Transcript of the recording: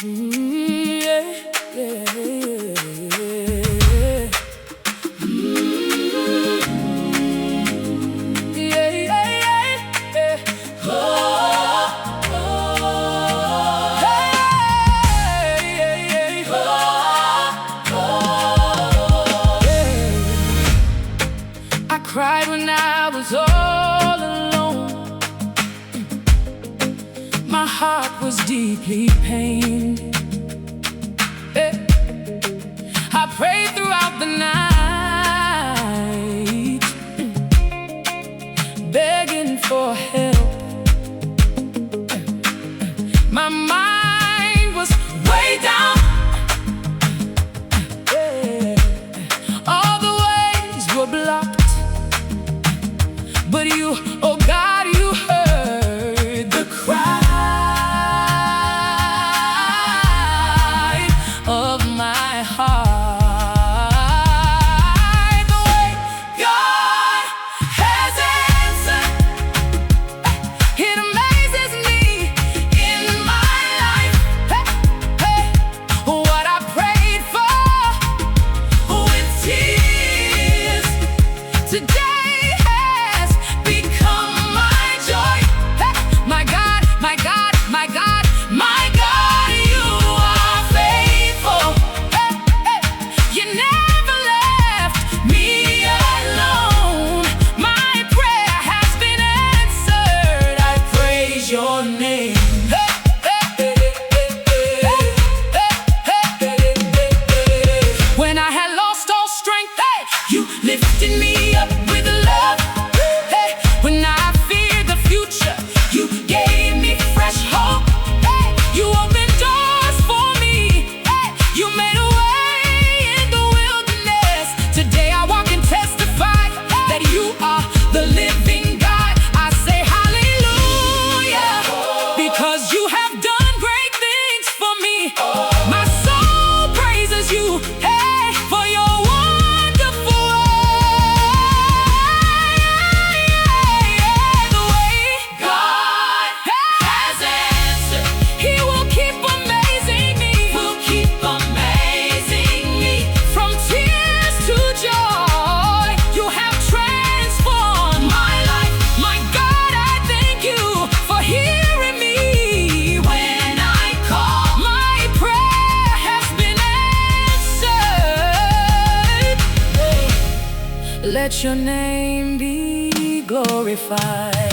Yeah, yeah, yeah. Yeah, yeah, yeah. Oh, oh. Hey, yeah, yeah. Oh, yeah. I cried when I was all alone. My heart was deeply pained. I prayed throughout the night, begging for help. My mind was way down. All the ways were blocked, but you, oh God, you heard the cry of my heart. The way God has answered, it amazes me in my life. Hey, what I prayed for with tears today has become my joy. My God, my God, my God, my God, you are faithful. You never left me alone. My prayer has been answered. I praise your name. When I had lost all strength, you lifted me up with love. When I feared the future, you gave me fresh hope. You opened doors for me. You made a way in the wilderness. Today I walk and testify that you are the living God. I say hallelujah, because you have done great things for me. My soul praises you, for your wonderful the way God has answered. He will keep amazing me. Will keep amazing me. From tears to joy, you have transformed my life. My God, I thank you for hearing me when I call. My prayer has been answered. Let your name be glorified.